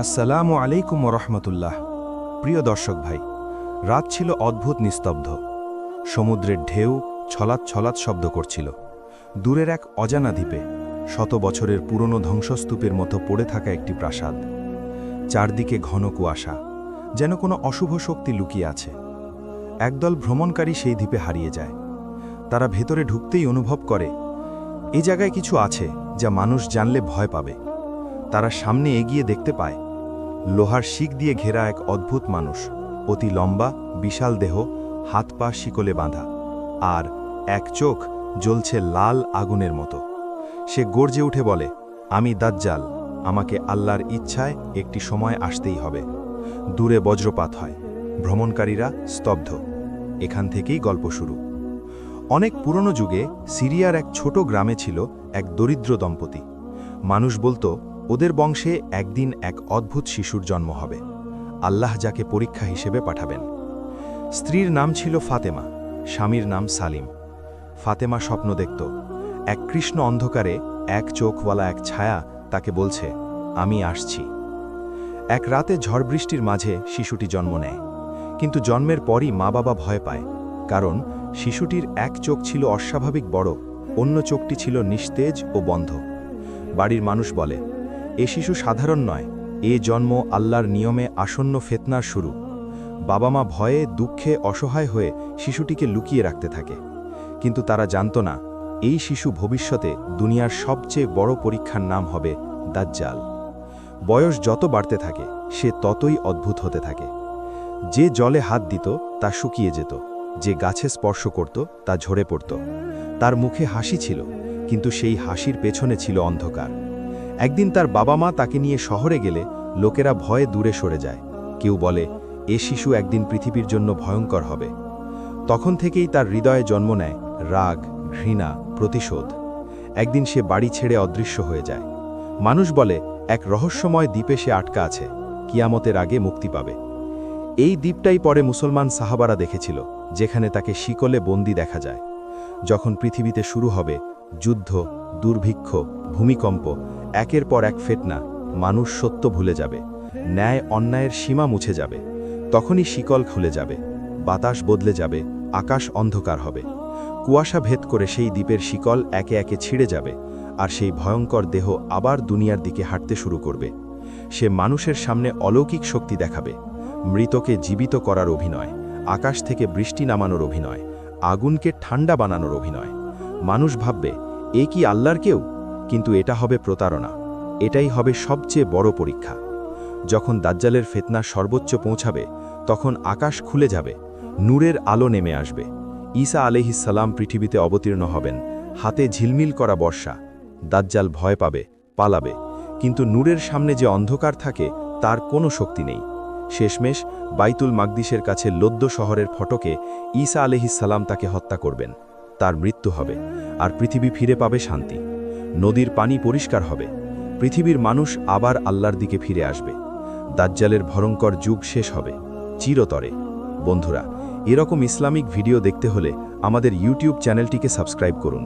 আসসালামু আলাইকুম রহমতুল্লাহ। প্রিয় দর্শক ভাই, রাত ছিল অদ্ভুত নিস্তব্ধ। সমুদ্রের ঢেউ ছলাৎ ছলাৎ শব্দ করছিল। দূরের এক অজানা দ্বীপে শত বছরের পুরনো ধ্বংসস্তূপের মতো পড়ে থাকা একটি প্রাসাদ। চারদিকে ঘন কুয়াশা, যেন কোনো অশুভ শক্তি লুকিয়ে আছে। একদল ভ্রমণকারী সেই দ্বীপে হারিয়ে যায়। তারা ভেতরে ঢুকতেই অনুভব করে এই জায়গায় কিছু আছে যা মানুষ জানলে ভয় পাবে। তারা সামনে এগিয়ে দেখতে পায় লোহার শিক দিয়ে ঘেরা এক অদ্ভুত মানুষ, অতি লম্বা, বিশাল দেহ, হাত পা শিকলে বাঁধা, আর এক চোখ জ্বলছে লাল আগুনের মতো। সে গর্জে উঠে বলে, আমি দাজ্জাল, আমাকে আল্লাহর ইচ্ছায় একটি সময় আসতেই হবে। দূরে বজ্রপাত হয়, ভ্রমণকারীরা স্তব্ধ। এখান থেকেই গল্প শুরু। অনেক পুরনো যুগে সিরিয়ার এক ছোট গ্রামে ছিল এক দরিদ্র দম্পতি। মানুষ বলতো ওদের বংশে একদিন এক অদ্ভুত শিশুর জন্ম হবে, আল্লাহ যাকে পরীক্ষা হিসেবে পাঠাবেন। স্ত্রীর নাম ছিল ফাতেমা, স্বামীর নাম সালিম। ফাতেমা স্বপ্ন দেখত, এক কৃষ্ণ অন্ধকারে এক চোখওয়ালা এক ছায়া তাকে বলছে, আমি আসছি। এক রাতে ঝড় বৃষ্টির মাঝে শিশুটি জন্ম নেয়। কিন্তু জন্মের পরই মা বাবা ভয় পায়, কারণ শিশুটির এক চোখ ছিল অস্বাভাবিক বড়, অন্য চোখটি ছিল নিস্তেজ ও বন্ধ। বাড়ির মানুষ বলে, এ শিশু সাধারণ নয়, এ জন্ম আল্লাহর নিয়মে আসন্ন ফেতনার শুরু। বাবা মা ভয়ে দুঃখে অসহায় হয়ে শিশুটিকে লুকিয়ে রাখতে থাকে। কিন্তু তারা জানত না, এই শিশু ভবিষ্যতে দুনিয়ার সবচেয়ে বড় পরীক্ষার নাম হবে দাজ্জাল। বয়স যত বাড়তে থাকে সে ততই অদ্ভুত হতে থাকে। যে জলে হাত দিত তা শুকিয়ে যেত, যে গাছে স্পর্শ করত তা ঝরে পড়ত। তার মুখে হাসি ছিল, কিন্তু সেই হাসির পেছনে ছিল অন্ধকার। একদিন তার বাবা মা তাকে নিয়ে শহরে গেলে লোকেরা ভয়ে দূরে সরে যায়। কেউ বলে, এ শিশু একদিন পৃথিবীর জন্য ভয়ঙ্কর হবে। তখন থেকেই তার হৃদয়ে জন্ম নেয় রাগ, ঘৃণা, প্রতিশোধ। একদিন সে বাড়ি ছেড়ে অদৃশ্য হয়ে যায়। মানুষ বলে এক রহস্যময় দ্বীপে সে আটকা আছে, কিয়ামতের আগে মুক্তি পাবে। এই দ্বীপটাই পরে মুসলমান সাহাবারা দেখেছিল, যেখানে তাকে শিকলে বন্দি দেখা যায়। যখন পৃথিবীতে শুরু হবে যুদ্ধ, দুর্ভিক্ষ, ভূমিকম্প, একের পর এক ফেতনা, মানুষ সত্য ভুলে যাবে, ন্যায় অন্যায়ের সীমা মুছে যাবে, তখনই শিকল খুলে যাবে, বাতাস বদলে যাবে, আকাশ অন্ধকার হবে। কুয়াশা ভেদ করে সেই দ্বীপের শিকল একে একে ছিঁড়ে যাবে, আর সেই ভয়ঙ্কর দেহ আবার দুনিয়ার দিকে হাঁটতে শুরু করবে। সে মানুষের সামনে অলৌকিক শক্তি দেখাবে, মৃতকে জীবিত করার অভিনয়, আকাশ থেকে বৃষ্টি নামানোর অভিনয়, আগুনকে ঠান্ডা বানানোর অভিনয়। মানুষ ভাববে, এ কি আল্লাহর কেউ? কিন্তু এটা হবে প্রতারণা। এটাই হবে সবচেয়ে বড় পরীক্ষা। যখন দাজ্জালের ফেতনা সর্বোচ্চ পৌঁছাবে, তখন আকাশ খুলে যাবে, নূরের আলো নেমে আসবে। ঈসা আলাইহিসসালাম পৃথিবীতে অবতীর্ণ হবেন, হাতে ঝিলমিল করা বর্ষা। দাজ্জাল ভয় পাবে, পালাবে, কিন্তু নূরের সামনে যে অন্ধকার থাকে তার কোনো শক্তি নেই। শেষমেশ বাইতুল মাকদিসের কাছে লদ্দ শহরের ফটকে ঈসা আলাইহিসসালাম তাকে হত্যা করবেন। তার মৃত্যু হবে, আর পৃথিবী ফিরে পাবে শান্তি। নদীর পানি পরিষ্কার হবে, পৃথিবীর মানুষ আবার আল্লাহর দিকে ফিরে আসবে। দাজ্জালের ভয়ঙ্কর যুগ শেষ হবে চিরতরে। বন্ধুরা, এরকম ইসলামিক ভিডিও দেখতে হলে আমাদের ইউটিউব চ্যানেলটিকে সাবস্ক্রাইব করুন।